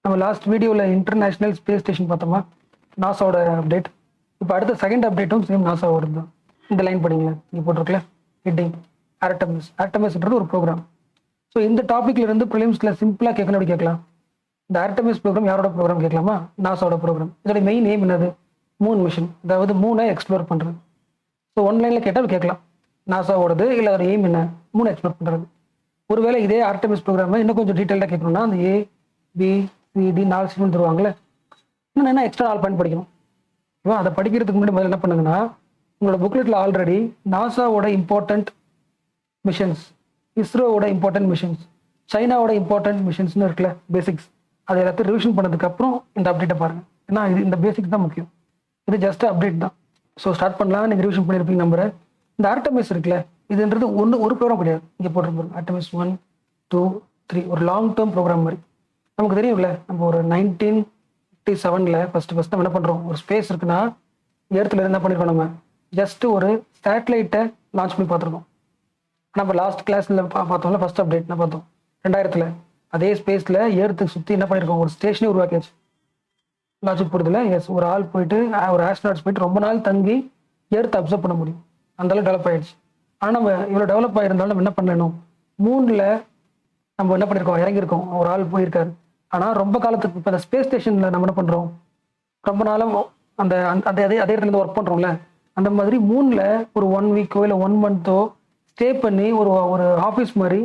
நம்ம லாஸ்ட் வீடியோவில் international space station பார்த்தோமா, நாசாவோட அப்டேட். இப்போ அடுத்த செகண்ட் அப்டேட்டும் சேம் நாசாவோட தான். இந்த லைன் படிங்க, இங்கே போட்டிருக்கல ஹெட்டிங் ஆர்டமிஸ். ஆர்டமிஸ்ன்றது ஒரு ப்ரோக்ராம். ஸோ இந்த டாப்பிக்ல இருந்து ப்ரிலிம்ஸில் சிம்பிளாக கேட்கணும், அப்படி கேட்கலாம். இந்த ஆர்டமிஸ் ப்ரோக்ராம் யாரோட ப்ரோக்ராம் கேட்கலாமா? நாசாவோட ப்ரோக்ராம். இதோட மெயின் எய்ம் என்னது? மூன் மிஷன், அதாவது மூனை எக்ஸ்ப்ளோர் பண்ணுறது. ஸோ ஒன் லைனில் கேட்டால் கேட்கலாம், நாசாவோடது இல்லை அதோட எய்ம் என்ன? மூனை எக்ஸ்ப்ளோர் பண்ணுறது. ஒருவேளை இதே ஆர்டமிஸ் ப்ரோக்ராமை இன்னும் கொஞ்சம் டீட்டெயிலாக கேட்கணும்னா அந்த ஏ பி சிடி 4 செக்மெண்ட் தருவாங்களே, இன்னும் என்ன எக்ஸ்ட்ரா 4 பாயிண்ட் படிக்கணும். ஓகேவா? அதை படிக்கிறதுக்கு முன்னாடி முதல்ல என்ன பண்ணுங்கன்னா, உங்களோட புக்லெட்டில் ஆல்ரெடி நாசாவோட இம்பார்ட்டன்ட் மிஷன்ஸ், இஸ்ரோவோட இம்பார்ட்டன்ட் மிஷன்ஸ், சைனாவோட இம்பார்ட்டன்ட் மிஷன்ஸ்னு இருக்குல்ல, பேசிக்ஸ், அதை எல்லாத்தையும் ரிவிஷன் பண்ணதுக்கு அப்புறம் இந்த அப்டேட்டை பாருங்க. ஏன்னா இது இந்த பேசிக்ஸ் தான் முக்கியம். இது ஜஸ்ட் அப்டேட் தான். ஸோ ஸ்டார்ட் பண்ணலாம். நீங்கள் ரிவிஷன் பண்ணியிருப்பீங்க நம்புறேன். இந்த ஆர்டமிஸ் இருக்குல்ல, இதுன்றது ஒரு ப்ரோக்ராம் கிடையாது. இங்கே போட்டிருப்பாங்க ஆர்டமிஸ் 1 2 3, ஒரு லாங் டேர்ம் ப்ரோக்ராம் மாதிரி. நமக்கு தெரியும்ல, நம்ம ஒரு 1957 ஃபர்ஸ்ட் நம்ம என்ன பண்ணுறோம், ஒரு ஸ்பேஸ் இருக்குன்னா எர்த்தில் என்ன பண்ணியிருக்கோம், நம்ம ஜஸ்ட் ஒரு சேட்டலைட்டை லான்ச் பண்ணி பார்த்துருக்கோம். நம்ம லாஸ்ட் கிளாஸில் பார்த்தோம்ல, ஃபர்ஸ்ட் அப்டேட் என்ன பார்த்தோம், 2000 அதே ஸ்பேஸில் எர்த்துக்கு சுற்றி என்ன பண்ணியிருக்கோம், ஒரு ஸ்டேஷனே உருவாக்கியாச்சு. லாஜிக் போகிறதுல எஸ், ஒரு ஆள் போயிட்டு, ஒரு ஆஸ்ட்ரோனாட்ஸ் போயிட்டு ரொம்ப நாள் தங்கி எர்த்தை அப்சர்வ் பண்ண முடியும். அந்தளவு டெவலப் ஆகிடுச்சு. ஆனால் நம்ம இவ்வளோ டெவலப் ஆகிருந்தாலும் நம்ம என்ன பண்ணணும், மூணில் நம்ம என்ன பண்ணியிருக்கோம், இறங்கியிருக்கோம், ஒரு ஆள் போயிருக்காரு. ஆனால் ரொம்ப காலத்துக்கு இப்போ அந்த ஸ்பேஸ் ஸ்டேஷனில் நம்ம என்ன பண்ணுறோம், ரொம்ப நாளாக அந்த அந்த அதே இடத்துல ஒர்க் பண்ணுறோம்ல, அந்த மாதிரி மூணில் ஒரு 1 வீக்கோ இல்லை 1 மந்த்தோ ஸ்டே பண்ணி ஒரு ஆஃபீஸ் மாதிரி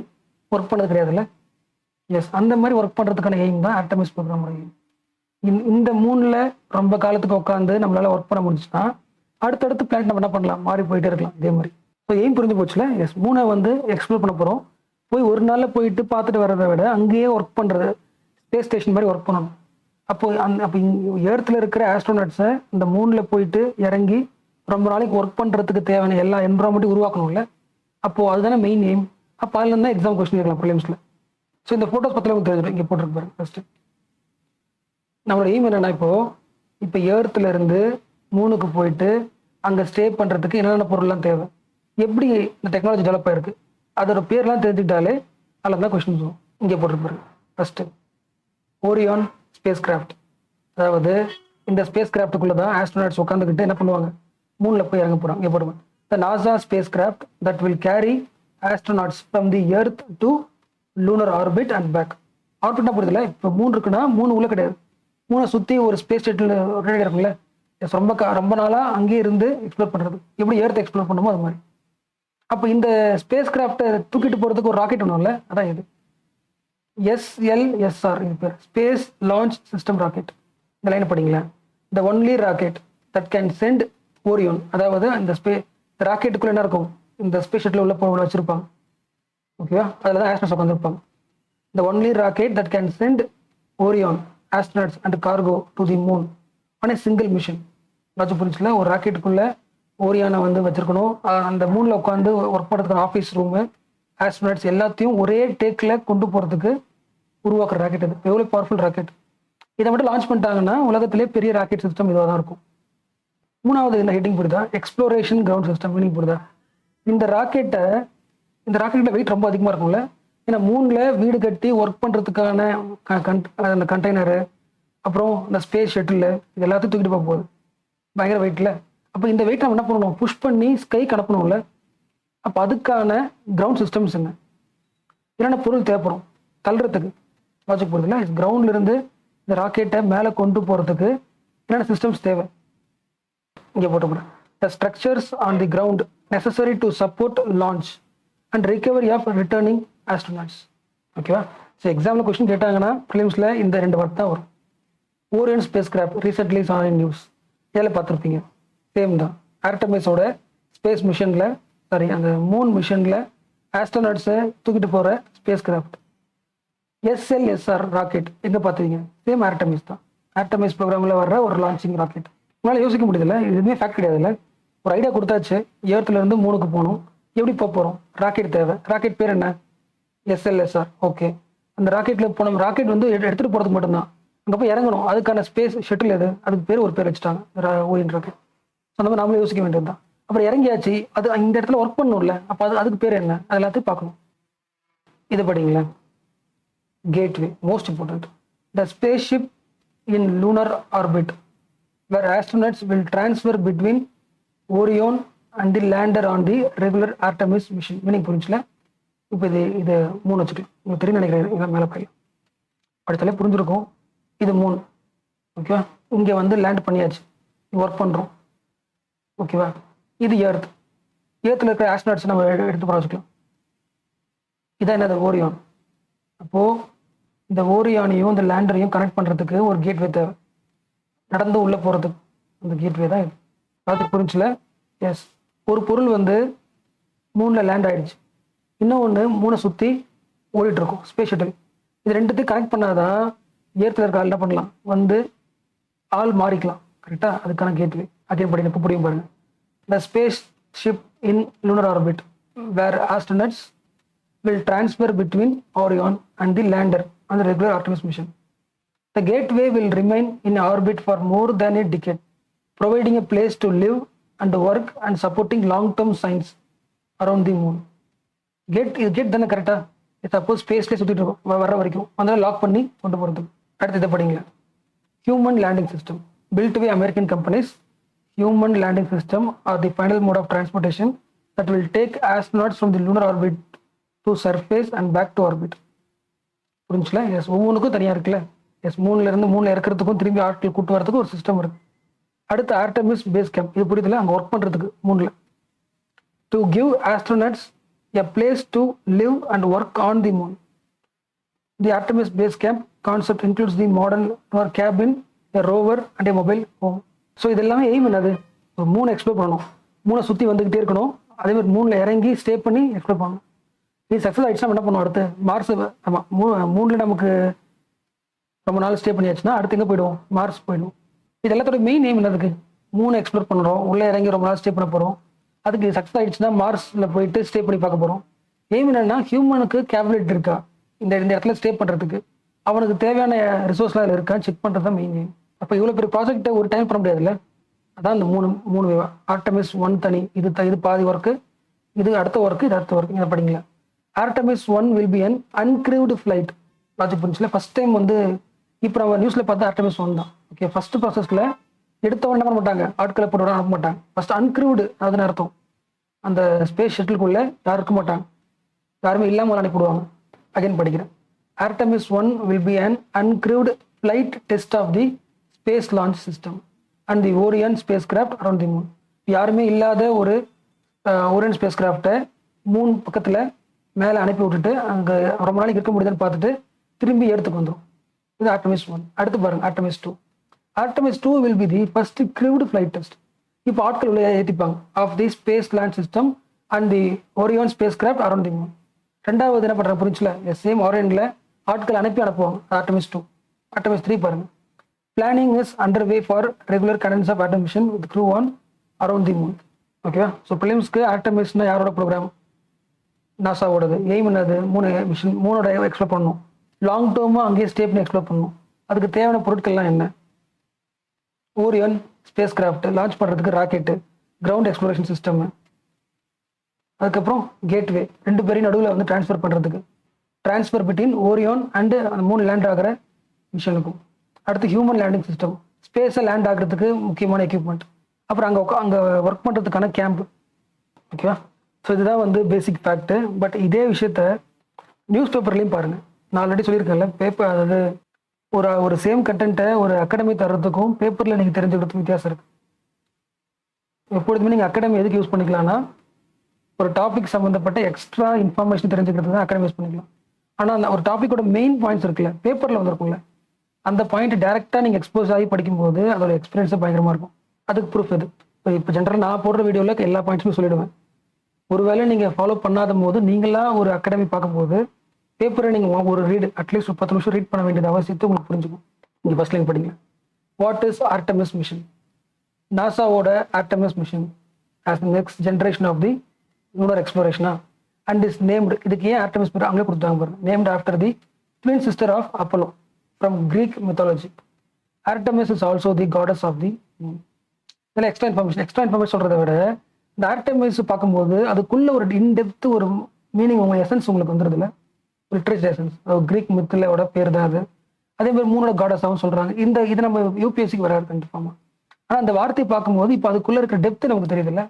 ஒர்க் பண்ணது கிடையாதுல்ல. எஸ், அந்த மாதிரி ஒர்க் பண்ணுறதுக்கான எய்ம் தான் ஆர்டமிஸ் ப்ரோக்ராம். இந்த மூணில் ரொம்ப காலத்துக்கு உட்காந்து நம்மளால ஒர்க் பண்ண முடிஞ்சுன்னா அடுத்தடுத்து பிளானட் நம்ம என்ன பண்ணலாம், மாறி போயிட்டே இருக்கலாம். இதே மாதிரி ஸோ எய்ம் புரிஞ்சு போச்சுல. எஸ், மூணை வந்து எக்ஸ்ப்ளோர் பண்ண போகிறோம். போய் ஒரு நாளில் போயிட்டு பார்த்துட்டு வர்றதை விட அங்கேயே ஒர்க் பண்ணுறது, ஸ்பேஸ் ஸ்டேஷன் மாதிரி ஒர்க் பண்ணணும். அப்போ எர்த்தில் இருக்கிற ஆஸ்ட்ரோனாட்ஸை இந்த மூணில் போயிட்டு இறங்கி ரொம்ப நாளைக்கு ஒர்க் பண்ணுறதுக்கு தேவையான எல்லா என்வரான்மெண்ட்டையும் உருவாக்கணும்ல. அப்போது அதுதானே மெயின் எய்ம். அப்போ அதில் இருந்தால் எக்ஸாம் கொஸ்டின் இருக்கலாம் ப்ரிலிம்ஸில். ஸோ இந்த ஃபோட்டோஸ் பற்றில உங்களுக்கு தெரிஞ்சிடும். இங்கே போட்டிருப்பாரு ஃபஸ்ட்டு. நம்மளோட எய்ம் என்னென்னா, இப்போ எர்த்தில் இருந்து மூணுக்கு போயிட்டு அங்கே ஸ்டே பண்ணுறதுக்கு என்னென்ன பொருள்லாம் தேவை, எப்படி இந்த டெக்னாலஜி டெவலப் ஆகிருக்கு, அதோட பேர்லாம் தெரிஞ்சுக்கிட்டாலே அதில் தான் கொஸ்டின்ஸ் வரும். இங்கே போட்டிருப்பாரு ஃபஸ்ட்டு ஓரியான் ஸ்பேஸ் கிராஃப்ட். அதாவது இந்த ஸ்பேஸ் கிராஃப்ட்டுக்குள்ளே தான் ஆஸ்ட்ரோனாட்ஸ் உட்காந்துக்கிட்டு என்ன பண்ணுவாங்க, மூணில் போய் இறங்க போகிறாங்க. இங்கே போடுவாங்க the NASA spacecraft that will carry astronauts from the Earth to lunar orbit and back. ஆர்பிட்னா புரியுதுல, இப்போ 3 இருக்குன்னா 3 உள்ள கிடையாது, 3 சுற்றி ஒரு ஸ்பேஸ் ஸ்டேட்டில் ரொட்டேட் இருக்குல்ல. ரொம்ப நாளாக அங்கேயே இருந்து எக்ஸ்ப்ளோர் பண்ணுறது, எப்படி எர்த் எக்ஸ்ப்ளோர் பண்ணுமோ அது மாதிரி. அப்போ இந்த ஸ்பேஸ் கிராஃப்டை தூக்கிட்டு போகிறதுக்கு ஒரு ராக்கெட் ஒன்றும்ல, அதான் இது SLSR. இது பேர் ஸ்பேஸ் லான்ச் சிஸ்டம் ராக்கெட். இந்த லைனை படிங்களேன். The only rocket that can send Orion. அதாவது இந்த ராக்கெட்டுக்குள்ள என்ன இருக்கும், இந்த ஸ்பேஸ் ஷட்டில் உள்ள வச்சிருப்பாங்க. ஓகேவா? அதில் தான் ஆஸ்ட்ரோனாட்ஸ் உட்காந்துருப்பாங்க. The only rocket that can send Orion astronauts and cargo to the moon on a single mission. Raju புரிஞ்சுல, ஒரு ராக்கெட்டுக்குள்ள ஓரியானை வந்து வச்சிருக்கணும். அந்த மூணில் உட்காந்து ஒர்க் பண்ணுறதுக்கான ஆஃபீஸ் ரூமு, ஆஸ்ட்ரோனாட்ஸ் எல்லாத்தையும் ஒரே டேக்கில் கொண்டு போகிறதுக்கு உருவாக்குற ராக்கெட். அது எவ்வளோ பவர்ஃபுல் ராக்கெட். இதை மட்டும் லான்ச் பண்ணிட்டாங்கன்னா உலகத்திலே பெரிய ராக்கெட் சிஸ்டம் இதுவாக தான் இருக்கும். மூணாவது இந்த ஹெட்டிங் புரியுதா, எக்ஸ்ப்ளோரேஷன் கிரவுண்ட் சிஸ்டம். மீனிங் புரியுதா, இந்த ராக்கெட்டில் வெயிட் ரொம்ப அதிகமாக இருக்கும்ல. ஏன்னா மூணில் வீடு கட்டி ஒர்க் பண்ணுறதுக்கான அந்த கண்டெய்னரு, அப்புறம் இந்த ஸ்பேஸ் ஷட்டில், இது எல்லாத்தையும் தூக்கிட்டு போக போகுது. பயங்கர வெயிட்டில். அப்போ இந்த வெயிட் நம்ம என்ன பண்ணணும், புஷ் பண்ணி ஸ்கைக்கு அனுப்பணும்ல. அப்போ அதுக்கான கிரவுண்ட் சிஸ்டம்ஸ் என்ன, என்னென்ன பொருள் தேவைப்படும் தள்ளுறதுக்கு, லாஜிக் போகிறதுல. கிரவுண்ட்லேருந்து இந்த ராக்கெட்டை மேலே கொண்டு போகிறதுக்கு என்னென்ன சிஸ்டம்ஸ் தேவை இங்கே போட்டு. The structures on the ground necessary to support launch and recovery of returning astronauts. ஓகேவா? ஸோ எக்ஸாமில் கொஸ்டின் கேட்டாங்கன்னா ப்ரிலிம்ஸில் இந்த 2 வார்த்தை தான் வரும். Orion spacecraft recently shown in news, இதில் பார்த்துருப்பீங்க. சேம் தான் ஆர்டமிஸோட ஸ்பேஸ் மிஷனில், அந்த மூன் மிஷனில் ஆஸ்ட்ரோனாட்ஸை தூக்கிட்டு போகிற ஸ்பேஸ் கிராஃப்ட். SLSR ராக்கெட் எங்கே பார்த்துவீங்க, சேம் ஆர்டமிஸ் தான். ஆர்டமிஸ் ப்ரோக்ராமில் வர்ற ஒரு லான்ச்சிங் ராக்கெட். உங்களால் யோசிக்க முடியுதுல்ல, எதுவுமே ஃபேக்ட் கிடையாதுல்ல. ஒரு ஐடியா கொடுத்தாச்சு, எர்த்துலேருந்து மூணுக்கு போகணும், எப்படி போகிறோம், ராக்கெட் தேவை. ராக்கெட் பேர் என்ன, SLSR. ஓகே, அந்த ராக்கெட்டில் போனோம். ராக்கெட் வந்து எடுத்துகிட்டு போகிறதுக்கு மட்டும்தான், அங்கே போய் இறங்கணும். அதுக்கான ஸ்பேஸ் ஷட்டில் எது, அதுக்கு ஒரு பேர் வச்சுட்டாங்க, ஓரியன் ராக்கெட். அந்த மாதிரி நாமளே யோசிக்க வேண்டியது தான். அப்புறம் இறங்கியாச்சு, அது இந்த இடத்துல ஒர்க் பண்ணணும்ல, அப்போ அதுக்கு பேர் என்ன, அது எல்லாத்தையும் பார்க்கணும். இதை படிங்களேன். Gateway most important. the spaceship in lunar orbit, where astronauts will transfer between Orion and the lander on the regular Artemis mission. Meaning புரிஞ்சுல? இப்போ இது 3 வச்சுக்கலாம். உங்களுக்கு தெரியும் நினைக்கிறேன். இதான் மேலே போயிடலாம். அடுத்தாலே புரிஞ்சிருக்கும். இது 3. ஓகேவா? இங்கே வந்து லேண்ட் பண்ணியாச்சு. ஒர்க் பண்ணுறோம். ஓகேவா? இது எர்த். எர்த்தில் இருக்கிற ஆஸ்ட்ரோனாட்ஸ் நம்ம எடுத்து போகிற வச்சுக்கலாம். இதான் என்னது? ஓரியான். அப்போது இந்த ஓரியானையும் இந்த லேண்டரையும் கனெக்ட் பண்ணுறதுக்கு ஒரு கேட்வே தேவை. நடந்து உள்ளே போகிறதுக்கு அந்த கேட்வே தான் இது. அது புரிஞ்சுல? எஸ். ஒரு பொருள் வந்து மூணில் லேண்ட் ஆகிடுச்சு. இன்னொன்று 3 சுற்றி ஓடிட்டுருக்கும் ஸ்பேஸ் ஷட்டில். இது ரெண்டுத்தையும் கனெக்ட் பண்ணாதான் ஏர்த்தில் இருக்க ஆள் என்ன பண்ணலாம், வந்து ஆள் மாறிக்கலாம். கரெக்டாக? அதுக்கான கேட்வே அகைன் படிங்க. இப்போ புரியும் பாருங்க. The spaceship in lunar orbit where astronauts will transfer between Orion and the lander on the regular Artemis mission. The gateway will remain in orbit for more than a decade, providing a place to live and work and supporting long-term science around the moon. Gate தானே கரெக்டா? Suppose ஸ்பேஸ்லேயே சுற்றிட்டு இருக்கும் வர வரைக்கும் அதனால lock பண்ணி கொண்டு போகிறது. அடுத்து இதை படிங்க. Human landing system built by American companies. Human landing system are the final mode of transportation that will take astronauts from the lunar orbit to surface and back to orbit. புரிஞ்சுல? Yes. ஒவ்வொன்றுக்கும் தனியாக இருக்குல்ல. S. மூணில் இருக்கிறதுக்கும் திரும்பி ஆட்கள் கூட்டு வரதுக்கும் ஒரு சிஸ்டம் இருக்கு. அடுத்து ஆர்டமிஸ் பேஸ் கேம்ப். இது புரியுதுல? அங்கே ஒர்க் பண்ணுறதுக்கு மூணில். To give astronauts a place to live and work on the moon. The Artemis base camp concept includes the modern cabin, a rover and a mobile home. So இதெல்லாமே aim என்னது? ஒரு 3 explore பண்ணணும். 3 சுற்றி வந்துக்கிட்டே இருக்கணும். அதேமாதிரி 3ல் இறங்கி ஸ்டே பண்ணி எக்ஸ்ப்ளோர் பண்ணணும். இது சக்ஸஸ் ஆகிடுச்சுன்னா என்ன பண்ணுவோம்? அடுத்து மார்ஸ். ஆமாம், 3ல் நமக்கு ரொம்ப நாள் ஸ்டே பண்ணியாச்சுன்னா அடுத்து எங்கே போயிடுவோம்? மார்ஸ் போயிடுவோம். இது எல்லாத்தோட மெயின் எய்ம் என்னதுக்கு? 3 எக்ஸ்ப்ளோர் பண்ணுறோம். உள்ளே இறங்கி ரொம்ப நாள் ஸ்டே பண்ண போகிறோம். அதுக்கு சக்ஸஸ் ஆகிடுச்சுன்னா மார்ஸில் போயிட்டு ஸ்டே பண்ணி பார்க்க போகிறோம். எய்ம் என்னன்னா ஹியூமனுக்கு கேபிலிட்டி இருக்கா இந்த இடத்துல ஸ்டே பண்ணுறதுக்கு, அவனுக்கு தேவையான ரிசோர்ஸ்லாம் அதில் இருக்கா செக் பண்ணுறது தான் மெயின் எய்ம். அப்போ இவ்வளோ பெரிய ப்ராஜெக்டை ஒரு டைம் பண்ண முடியாதுல்ல. அதான் இந்த மூணு வேவா. ஆர்டமிஸ் 1 தனி, இது பாதி ஒர்க்கு, இது அடுத்த ஒர்க்கு, இது அடுத்த ஒர்க்கு. இதை படிங்களா? Artemis 1 will be an uncrewed flight. Logic புரிஞ்சுல? ஃபர்ஸ்ட் டைம் வந்து இப்போ நம்ம நியூஸில் பார்த்தா ஆர்டமிஸ் 1 தான். ஓகே, ஃபர்ஸ்ட் ப்ராசஸில் எடுத்தவொடனே என்ன பண்ண மாட்டாங்க, ஆட்களை போட்டு அனுப்ப மாட்டாங்க. ஃபர்ஸ்ட் அன்க்ரூவ்டு அதுன்னு அர்த்தம். அந்த ஸ்பேஸ் ஷட்டிலுக்குள்ளே யாரும் இருக்க மாட்டாங்க, யாருமே இல்லாமல் அனுப்பிவிடுவாங்க. அகைன் படிக்கிறேன். Artemis 1 will be an uncrewed flight test of the space launch system and the Orion spacecraft around the moon. யாருமே இல்லாத ஒரு ஓரியன் ஸ்பேஸ் கிராஃப்டை மூன் பக்கத்தில் மேலே அனுப்பி விட்டுட்டு அங்கே ரொம்ப நாளைக்கு இருக்க முடியுதுன்னு பார்த்துட்டு திரும்பி எடுத்துக்கு வந்துடும். இது ஆர்டமிஸ் 1. அடுத்து பாருங்க Artemis 2. Artemis 2 will be the first crewed flight test. இப்போ ஆட்கள் உள்ள ஏற்றிப்பாங்க of the space launch system and the Orion spacecraft around the moon. ரெண்டாவது என்ன பண்ணுறாங்க புரிஞ்சுல? சேம் ஓரியனில் ஆட்கள் அனுப்புவாங்க. ஆர்டமிஸ் 2. ஆர்டமிஸ் 3 பாருங்க. Planning is underway for regular cadence of Artemis mission with crew on around the moon. ஓகேவா? So பிலிம்ஸ்க்கு ஆர்டமிஸ்னா யாரோட ப்ரோக்ராம்? நாசாவோடது. எய்ம் என்னது? 3 மிஷன், 3ஓட எக்ஸ்ப்ளோர் பண்ணணும். லாங் டேர்மாக அங்கேயே ஸ்டே பண்ணி எக்ஸ்ப்ளோர் பண்ணணும். அதுக்கு தேவையான பொருட்கள்லாம் என்ன? ஓரியன் ஸ்பேஸ் கிராஃப்ட் லான்ச் பண்ணுறதுக்கு ராக்கெட்டு, கிரவுண்ட் எக்ஸ்ப்ளோரேஷன் சிஸ்டம், அதுக்கப்புறம் கேட்வே, 2 பேரையும் நடுவில் வந்து ட்ரான்ஸ்ஃபர் பண்ணுறதுக்கு, ட்ரான்ஸ்ஃபர் பிட்வீன் ஓரியான் அண்டு அந்த 3 லேண்ட் ஆகிற மிஷனுக்கும். அடுத்து ஹியூமன் லேண்டிங் சிஸ்டம், ஸ்பேஸை லேண்ட் ஆகிறதுக்கு முக்கியமான எக்யூப்மெண்ட், அப்புறம் அங்கே ஒர்க் பண்ணுறதுக்கான கேம்ப். ஓகேவா? ஸோ இதுதான் வந்து பேசிக் ஃபேக்ட்டு. பட் இதே விஷயத்த நியூஸ் பேப்பர்லேயும் பாருங்கள். நான் ஆல்ரெடி சொல்லியிருக்கேன்ல, பேப்பர் அதாவது ஒரு சேம் கண்டென்ட்டை ஒரு அகாடமி தர்றதுக்கும் பேப்பரில் நீங்கள் தெரிஞ்சுக்கிறதுக்கும் வித்தியாசம் இருக்குது. எப்பொழுதுமே நீங்கள் அகாடமி எதுக்கு யூஸ் பண்ணிக்கலாம்னா, ஒரு டாபிக் சம்மந்தப்பட்ட எக்ஸ்ட்ரா இன்ஃபர்மேஷன் தெரிஞ்சுக்கிறது தான் அகாடமி யூஸ் பண்ணிக்கலாம். ஆனால் அந்த ஒரு டாப்பிக்கோட மெயின் பாயிண்ட்ஸ் இருக்குல்ல, பேப்பரில் வந்துருக்கும்ல, அந்த பாயிண்ட் டேரெக்டாக நீங்கள் எக்ஸ்போஸ் ஆகி படிக்கும்போது அதோட எக்ஸ்பீரியன்ஸே பயங்கரமாக இருக்கும். அதுக்கு ப்ரூஃப் எது? இப்போ ஜென்ரலாக நான் போடுற வீடியோவில் எல்லா பாயிண்ட்ஸுமே சொல்லிவிடுவேன். ஒருவேளை நீங்கள் ஃபாலோ பண்ணாத போது நீங்களாக ஒரு அகாடமி பார்க்கும்போது பேப்பரை நீங்கள் ஒரு ரீடு அட்லீஸ்ட் ஒரு 10 நிமிஷம் ரீட் பண்ண வேண்டியது அவசியத்தை உங்களுக்கு புரிஞ்சுக்கும். நீங்கள் ஃபர்ஸ்ட் லைன் படிங்க. What is Artemis mission? நாசாவோட Artemis mission as next generation of the lunar எக்ஸ்ப்ளோரேஷனா அண்ட் இஸ் நேம்டு. இதுக்கு ஏன் ஆர்டமிஸ் பேர் அவங்களே கொடுத்தாங்க பாருங்க. Named after the twin sister of Apollo from Greek mythology. Artemis is also the goddess of the moon. இதில் extra information சொல்கிறத விட இந்த ஆர்டமிஸ் பார்க்கும்போது அதுக்குள்ள ஒரு இன்டெப்த் ஒரு மீனிங், உங்கள் எசன்ஸ் உங்களுக்கு வந்துடுதுல, லிட்ரேச்சர் எசன்ஸ். கிரீக் மித்திலோட பேர் தான் அது. அதே மாதிரி மூணோட காடஸாகவும் சொல்கிறாங்க. இது நம்ம யூபிஎஸ்சிக்கு வராது கண்டிப்பாக. ஆனால் அந்த வார்த்தையை பார்க்கும்போது இப்போ அதுக்குள்ளே இருக்கிற டெப்த்து நமக்கு தெரியுதுல்ல.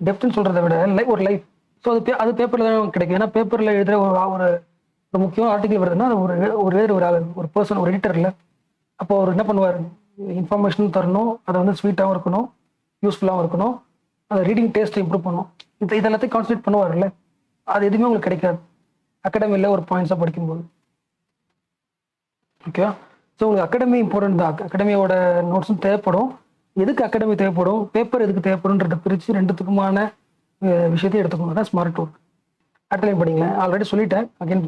டெப்த்துன்னு சொல்கிறத விட ஒரு லைஃப். ஸோ அது பேப்பரில் தான் கிடைக்கும். ஏன்னா பேப்பரில் எழுதுகிற ஒரு முக்கியமான ஆர்டிகல் வருதுன்னா அது ஒரு பர்சன், ஒரு எடிட்டர் இல்லை. அப்போ அவர் என்ன பண்ணுவார், இன்ஃபர்மேஷனும் தரணும், அதை வந்து ஸ்வீட்டாகவும் இருக்கணும், யூஸ்ஃபுல்லாகவும் இருக்கணும், அதை ரீடிங் டேஸ்ட்டை இம்ப்ரூவ் பண்ணணும். இதெல்லாத்தையும் கான்சன்ட்ரேட் பண்ணுவார்ல. அது எதுவுமே உங்களுக்கு கிடைக்காது அகாடமியில் ஒரு பாயிண்ட்ஸாக படிக்கும்போது. ஓகேவா? ஸோ உங்களுக்கு அகாடமி இம்பார்ட்டன்ட் தான். அகாடமியோட நோட்ஸும் தேவைப்படும். எதுக்கு அகாடமி தேவைப்படும், பேப்பர் எதுக்கு தேவைப்படும்ன்றத பிரித்து ரெண்டுத்துக்குமான விஷயத்தையும் எடுத்துக்கணும். தான் ஸ்மார்ட் ஒர்க். அட்லைன் படிங்க, ஆல்ரெடி சொல்லிட்டேன். அகைன்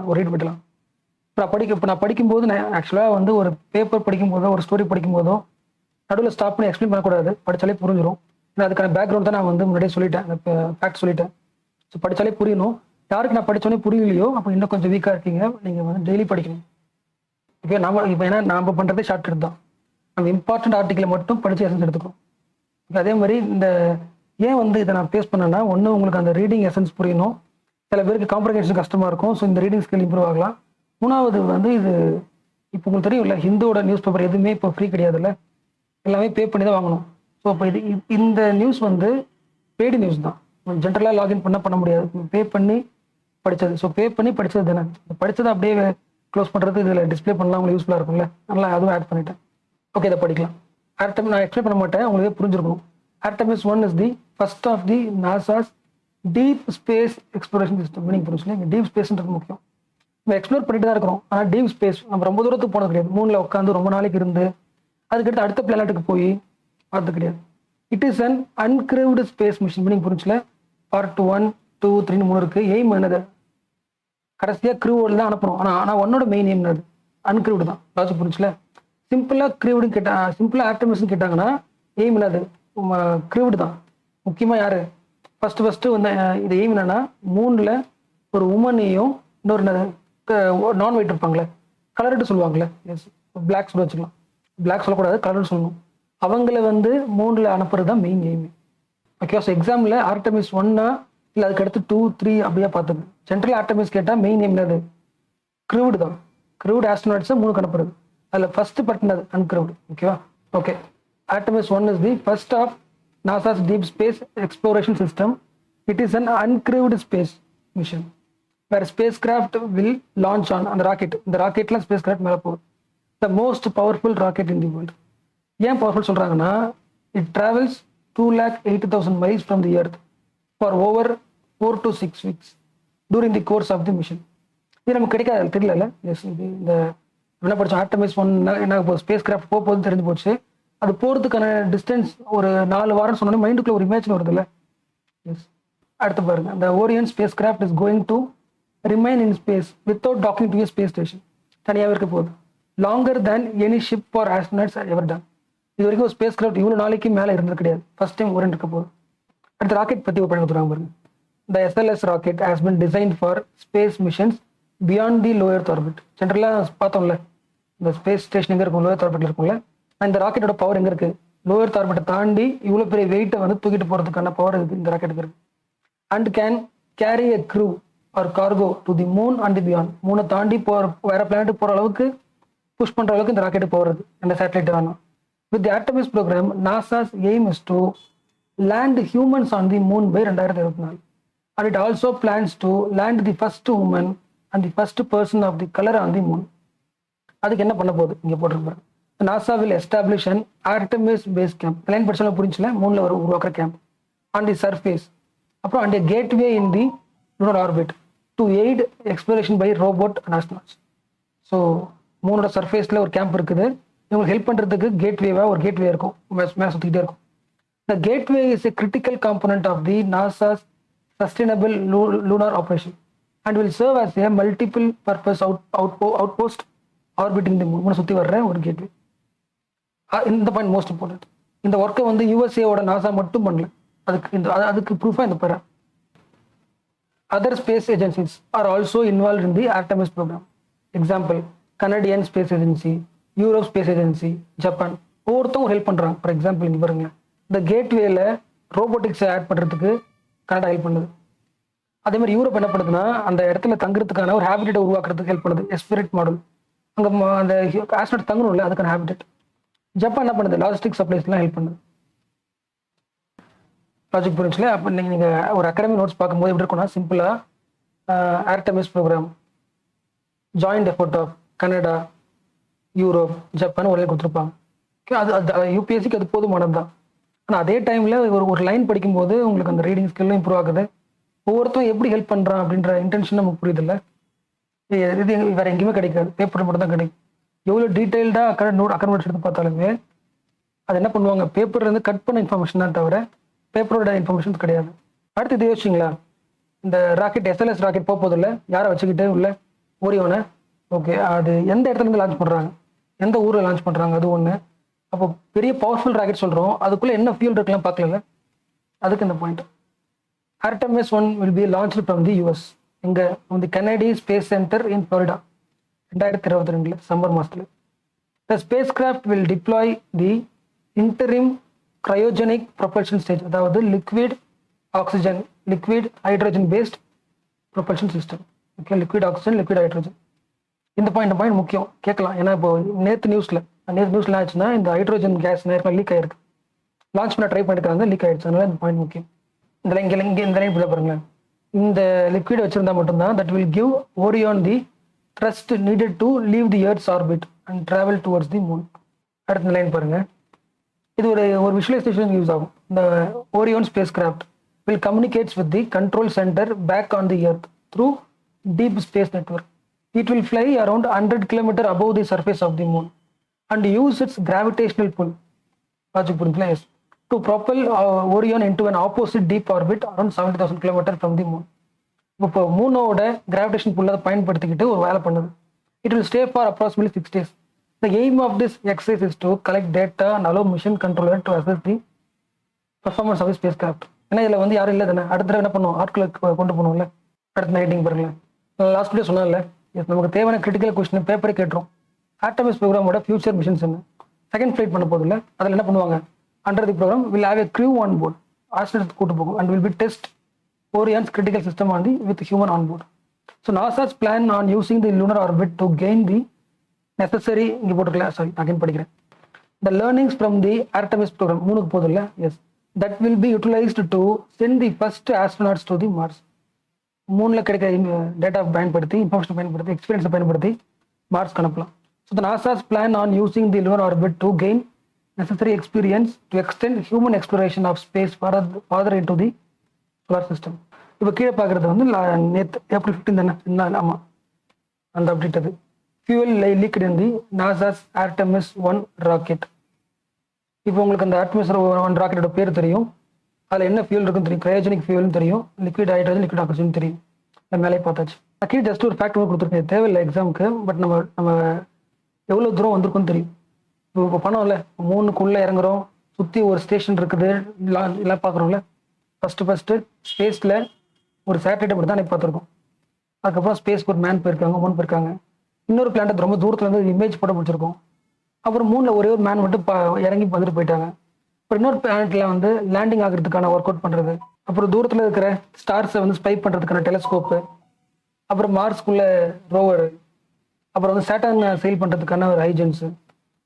ஒரு ரீட் பண்ணலாம். இப்போ நான் படிக்கும்போது நான் ஆக்சுவலாக வந்து ஒரு பேப்பர் படிக்கும்போதோ ஒரு ஸ்டோரி படிக்கும்போதோ நடுவில் ஸ்டாப் பண்ணி எக்ஸ்பிளைன் பண்ணக்கூடாது. படித்தாலே புரிஞ்சிடும். ஏன்னா அதுக்கான பேக்ரவுண்ட் தான் நான் வந்து முன்னாடியே சொல்லிட்டேன், ஃபேக்ட் சொல்லிட்டேன். ஸோ படித்தாலே புரியணும். யாருக்கு நான் படித்தோன்னே புரியலையோ அப்போ இன்னும் கொஞ்சம் வீக்காக இருக்கீங்க, நீங்கள் வந்து டெய்லி படிக்கணும். ஓகே, ஏன்னா நாம் பண்ணுறதே ஷார்ட் கட் தான். நம்ம இம்பார்ட்டன்ட் ஆர்டிக்கலை மட்டும் படித்து எசன்ஸ் எடுத்துக்கணும். அதே மாதிரி ஏன் வந்து இதை நான் பேஸ் பண்ணேன்னா, ஒன்று உங்களுக்கு அந்த ரீடிங் எசன்ஸ் புரியணும். சில பேருக்கு காம்ப்ரிகேஷன் கஷ்டமாக இருக்கும். ஸோ இந்த ரீடிங் ஸ்கில் இம்ப்ரூவ் ஆகலாம். மூணாவது வந்து இது இப்போ உங்களுக்கு தெரியும் இல்லை, ஹிந்துவோட நியூஸ் பேப்பர் எதுவுமே இப்போ ஃப்ரீ கிடையாதுல்ல, எல்லாமே பே பண்ணி தான் வாங்கணும். ஸோ இப்போ இந்த நியூஸ் வந்து பெய்டு நியூஸ் தான். ஜென்ரலாக லாகின் பண்ண முடியாது, பே பண்ணி படித்தது. ஸோ பே பண்ணி படித்தது தானே, படித்ததை அப்படியே க்ளோஸ் பண்ணுறது இதில் டிஸ்பிளே பண்ணலாம், உங்களுக்கு யூஸ்ஃபுல்லாக இருக்கும்ல. நல்லா அதுவும் ஆட் பண்ணிட்டேன். ஓகே, இதை படிக்கலாம். ஆர்டமிஸ் நான் எக்ஸ்பிளைன் பண்ண மாட்டேன், உங்களுக்கு புரிஞ்சிருக்கணும். Artemis 1 is the first of the NASA's deep space exploration system. Meaning புரிஞ்சுல, இங்கே டீப் ஸ்பேஸ்ன்றது முக்கியம். நம்ம எக்ஸ்ப்ளோர் பண்ணிட்டு தான் இருக்கிறோம். ஆனால் டீப் ஸ்பேஸ் நம்ம ரொம்ப தூரத்துக்கு போனது கிடையாது. மூணில் உட்காந்து ரொம்ப நாளைக்கு இருந்து அதுக்கடுத்து அடுத்த பிளானட்டுக்கு போய் பார்த்தது கிடையாது. It is an uncrewed space mission. Meaning புரிஞ்சுல, பார்ட் 1, 2, 3 3 இருக்கு. எய்ம் என்னது, கடைசியாக க்ரூவோடு தான் அனுப்பணும். ஆனால் ஒன்னோட மெயின் எய்ம் என்னது, அன்கிரவ்டு தான். லாஜிக் புரிஞ்சுல. சிம்பிளாக க்ரூவ்டுன்னு கேட்டாங்க, சிம்பிளாக ஆர்டமிஸ்ன்னு கேட்டாங்கன்னா எய்ம் என்னது, க்ரூவ்டு தான். முக்கியமாக யார் ஃபஸ்ட்டு வந்து இது எய்ம் என்னன்னா, மூணில் ஒரு உமனையும் இன்னொரு நான் ஒயிட் இருப்பாங்களே, கலர்ட்டு சொல்லுவாங்களே, எஸ் பிளாக் சொல்ல வச்சுக்கலாம். பிளாக் சொல்லக்கூடாது, கலர்னு சொல்லணும். அவங்கள வந்து மூணில் அனுப்புறது தான் மெயின் எய்மே. ஓகே, ஸோ எக்ஸாமில் ஆர்டமிஸ் 1 இல்லை அதுக்கு அடுத்து 2, 3 அப்படியே பார்த்துக்கு. ஜென்ரல் ஆர்டமிஸ் கேட்டால் மெயின் எய்ம் என்னது, க்ரூவ்டு தான். க்ரூவ்டு ஆஸ்ட்ரோனாட்ஸை 3 அனுப்புறது. அதில் ஃபஸ்ட்டு பட்டினது அன்க்ரூவ்டு. ஓகேவா? Okay, Artemis 1 is the first of NASA's deep space exploration system. It is an uncrewed space mission where spacecraft will launch on the rocket. The rocket la spacecraft மேல போகுது. The most powerful rocket in the world. ஏன் powerful சொல்றாங்கன்னா, it travels 2,80,000 miles from the earth for over 4 to 6 weeks during the course of the mission. இது நமக்கு கிடைக்காது, தெரியல. S, இது இந்த என்ன படித்தோம், ஆர்டமிஸ் 1 என்ன ஸ்பேஸ் கிராஃப்ட் போகுது தெரிஞ்சு போச்சு. அது போகிறதுக்கான டிஸ்டன்ஸ் ஒரு 4 வாரம் சொன்னோன்னே மைண்டுக்குள்ள ஒரு இமேஜின் வருது இல்லை. எஸ், அடுத்து பாருங்க. அந்த Orion spacecraft is going to remain in space without docking to space station. தனியாகவே இருக்க போகுது. Longer than any ship for astronauts ever done. இது வரைக்கும் ஒரு ஸ்பேஸ் கிராஃப்ட் இவ்வளோ நாளைக்கு மேலே இருந்தது கிடையாது. ஃபர்ஸ்ட் டைம் ஓரியன் இருக்க போகுது. அடுத்த ராக்கெட் பற்றி ஒரு கொடுத்துருவாங்க பாருங்க. The SLS rocket has been designed for space missions beyond the low earth orbit. ஜென்ரலாக பார்த்தோம்ல, இந்த ஸ்பேஸ் ஸ்டேஷன் எங்கே இருக்கும், லோ எர்த் ஆர்பிட்டில் இருக்கும்ல. இந்த ராக்கெட்டோட பவர் எங்கே இருக்குது, லோ எர்த் ஆர்பிட்டை தாண்டி இவ்வளோ பெரிய வெயிட்டை வந்து தூக்கிட்டு போகிறதுக்கான பவர் இருக்குது இந்த ராக்கெட்டுக்கு இருக்குது. And can carry a crew or cargo to the moon and the beyond. மூணை தாண்டி வேற பிளானட்டுக்கு போகிற அளவுக்கு புஷ் பண்ணுற அளவுக்கு இந்த ராக்கெட்டு போகிறது, இந்த சேட்டலைட் வேணும். With the Artemis program NASA's aim is to land humans on the moon by 2024. And it also plans to land the first woman and the first person of the color on the moon. அதுக்கு என்ன பண்ண போகுது இங்கே போட்டிருப்பாரு. NASA will establish an Artemis base camp. Line படிச்சால புரிஞ்சுல, மூணில் உருவாக்குற கேம்ப் on the surface. அப்புறம் and a gateway in the lunar orbit to aid exploration by robot and astronauts. So மூணோட சர்ஃபேஸில் ஒரு கேம்ப் இருக்குது. இவங்களுக்கு ஹெல்ப் பண்ணுறதுக்கு ஒரு கேட்வே இருக்கும், மேலே சுற்றிக்கிட்டே இருக்கும். The gateway is a critical component of the NASA's sustainable lunar operation and will serve as a multiple purpose outpost orbiting the moon. சுற்றி வர்ற ஒரு கேட்வே. இந்த பாயிண்ட் மோஸ்ட் இம்பார்ட்டன்ட். இந்த ஒர்க்கை வந்து யூஎஸ்ஏவோட நாசா மட்டும் பண்ணல, அதுக்கு ப்ரூஃபாக இந்த பாரு. Other space agencies are also involve in the Artemis program. Example, Canadian space agency, Europe space agency, Japan, ஒவ்வொருத்தவங்க ஹெல்ப் பண்ணுறாங்க. ஃபார் எக்ஸாம்பிள் இங்கே பாருங்க, இந்த கேட்வேல ரோபோட்டிக்ஸை ஆட் பண்ணுறதுக்கு கனடா ஹெல்ப் பண்ணுது. அதே மாதிரி யூரோப் என்ன பண்ணுதுன்னா, அந்த இடத்துல தங்குறதுக்கான ஒரு ஹேபிட்டை உருவாக்குறதுக்கு ஹெல்ப் பண்ணுது, எஸ்பிரிட் மாடல். அங்கே அந்த ஆஸ்ட்ரோட் தங்கணும்ல, அதுக்கான ஹேபிடேட். ஜப்பான் என்ன பண்ணுது, லாஜிஸ்டிக் சப்ளைஸ்லாம் ஹெல்ப் பண்ணுது. லாஜிக் புரிஞ்சுல. அப்போ நீங்கள் ஒரு அகாடமி நோட்ஸ் பார்க்கும்போது எப்படி இருக்கும்னா, சிம்பிளாக Artemis program, joint effort of Canada, Europe, Japan ஒரே கொடுத்துருப்பாங்க. ஓகே, அது யூபிஎஸ்சிக்கு அது போதுமானது தான். ஆனால் அதே டைமில் ஒரு லைன் படிக்கும்போது உங்களுக்கு அந்த ரீடிங் ஸ்கில்லும் இம்ப்ரூவ் ஆகுது. ஒவ்வொருத்தரும் எப்படி ஹெல்ப் பண்ணுறான் அப்படின்ற இன்டென்ஷன் நமக்கு புரியுது இல்லை. இது வேறு எங்கேயுமே கிடைக்காது, பேப்பர் மட்டும் தான் கிடைக்கும். எவ்வளோ டீட்டெயில்டாக அக்கௌண்ட் எடுத்து பார்த்தாலுமே அது என்ன பண்ணுவாங்க, பேப்பர்லேருந்து கட் பண்ண இன்ஃபர்மேஷன் தான் தவிர பேப்பரோட இன்ஃபர்மேஷன்ஸ் கிடையாது. அடுத்து இது யோசிச்சிங்களா, இந்த ராக்கெட் எஸ்எல்எஸ் ராக்கெட் போகுது இல்லை, யாரை வச்சுக்கிட்டு உள்ள ஓரியோனை. ஓகே, அது எந்த இடத்துலேருந்து லான்ச் பண்ணுறாங்க, எந்த ஊரில் லான்ச் பண்ணுறாங்க, அது ஒன்று. அப்போ பெரிய பவர்ஃபுல் ராக்கெட் சொல்கிறோம், அதுக்குள்ளே என்ன ஃபியூல் இருக்கலாம் பார்க்கல. அதுக்கு இந்த point. Artemis 1 will be launched from the US. இங்கே the Kennedy Space Center in Florida 2022 summer மாதத்தில். The spacecraft will deploy the interim cryogenic propulsion stage, அதாவது liquid oxygen, liquid hydrogen based propulsion system. Okay, liquid oxygen, liquid hydrogen. இந்த point முக்கியம், கேட்கலாம். ஏன்னா இப்போ நேற்று நியூஸில் ஆச்சுன்னா இந்த ஹைட்ரோஜன் கேஸ் நேரத்தில் லீக் ஆயிருக்கு. லான்ச் பண்ண ட்ரை பண்ணிருக்காங்க, லீக் ஆயிடுச்சு. அதனால இந்த பாயிண்ட் முக்கியம். இந்த லைன் பாருங்களேன். இந்த லிக்விட் வச்சிருந்தா மட்டும்தான் that will give Orion the thrust needed to leave the Earth's orbit and travel towards the moon. அடுத்த லைன் பாருங்க. இது ஒரு விஷுவலைசேஷன் யூஸ் ஆகும். இந்த Orion spacecraft will communicates with the control center back on the Earth through deep space network. It will fly around 100 km above the surface of the moon and use its gravitational pull. Logic புரியுதுங்களா? Yes. To propel Orion into an opposite deep orbit around 70,000 km from the moon. இப்போ மூனோட gravitation புல்லை பயன்படுத்திக்கிட்டு ஒரு வேலை பண்ணுது. It will stay for approximately 6 days. The aim of this exercise is to collect data and allow mission controller to assess the performance of the spacecraft. ஏன்னா இதில் வந்து யாரும் இல்லை தானே, அடுத்த தடவை என்ன பண்ணுவோம், ஆட்களுக்கு கொண்டு போகணும்ல. அடுத்த நைட்டிங் பாருங்களேன். லாஸ்ட் டே சொன்னால நமக்கு தேவையான கிரிட்டிக்கல் கொஸ்டின் பேப்பரை கேட்டுரும். ஆர்டெமிஸ் ப்ரோக்ராமோட ஃபியூச்சர் மிஷன்ஸ் என்ன, செகண்ட் ஃபிளைட் பண்ண போதில்லை, அதில் என்ன பண்ணுவாங்க, under the program will have a crew on board, astronauts கூட்டு போகும், and will be test Orion's critical system on the with human on board. So NASA's plan on using the lunar orbit to gain the necessary, இங்க போட்டுருக்கல, sorry again படிக்கிறேன், the learnings from the Artemis program, மூணுக்கு போதில்லை, yes, that will be utilized to send the first astronauts to the Mars. மூணில் கிடைக்கிற data பயன்படுத்தி, information பயன்படுத்தி, எக்ஸ்பீரியன்ஸை பயன்படுத்தி Mars அனுப்பலாம். So the NASA's plan on using the lunar orbit to gain necessary experience to extend human exploration of space farther into the solar system. இப்போ கீழே பார்க்குறது வந்து நேற்று April 15 தானே, ஆமாம் அந்த அப்டேட். அது ஃபியூவல் லீக்டு இன் தி நாசாஸ் ஆர்டெமிஸ் 1 ராக்கெட். இப்போ உங்களுக்கு அந்த ஆர்டெமிஸ் 1 ராக்கெட்டோட பேர் தெரியும், அதில் என்ன ஃபியூல் இருக்குன்னு தெரியும், கிரையோஜெனிக் ஃபியூல்னு தெரியும், லிக்விட் ஹைட்ரஜன், லிக்விட் ஆக்சிஜன் தெரியும். மேலே பார்த்தாச்சு. கீழே ஜஸ்ட் ஒரு ஃபேக்ட் கொடுத்துருக்கேன், தேவையில்லை எக்ஸாமுக்கு, பட் நம்ம எவ்வளோ தூரம் வந்திருக்குன்னு தெரியும். இப்போ பணம் இல்லை, மூணுக்குள்ளே இறங்குறோம், சுற்றி ஒரு ஸ்டேஷன் இருக்குது, எல்லாம் பார்க்குறோம்ல. ஃபஸ்ட்டு ஸ்பேஸில் ஒரு சேட்டலைட்டை மட்டும் தான் எனக்கு பார்த்துருக்கோம். அதுக்கப்புறம் ஸ்பேஸ்க்கு ஒரு மேன் போயிருக்காங்க, மூணு போயிருக்காங்க. இன்னொரு பிளானட் ரொம்ப தூரத்துலேருந்து இமேஜ் போட பிடிச்சிருக்கோம். அப்புறம் மூணில் ஒரே ஒரு மேன் மட்டும் இறங்கி வந்துட்டு போயிட்டாங்க. அப்புறம் இன்னொரு பிளானட்டில் வந்து லேண்டிங் ஆகிறதுக்கான ஒர்க் அவுட் பண்ணுறது, அப்புறம் தூரத்தில் இருக்கிற ஸ்டார்ஸை வந்து ஸ்பை பண்ணுறதுக்கான டெலஸ்கோப்பு, அப்புறம் மார்ஸ்குள்ளே ரோவர், அப்புறம் வந்து சேட்டர்ன் செயில் பண்ணுறதுக்கான ஒரு ஐஜென்ஸு.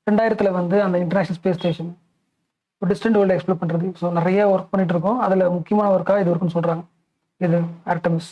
2000 வந்து அந்த இன்டர்நேஷனல் ஸ்பேஸ் ஸ்டேஷன் ஒரு டிஸ்டன்ட் வேர்ல்டு எக்ஸ்ப்ளோர் பண்ணுறது. ஸோ நிறைய ஒர்க் பண்ணிட்டு இருக்கோம். அதில் முக்கியமான ஒர்க்காக இது இருக்குன்னு சொல்கிறாங்க. இது ஆர்டெமிஸ்.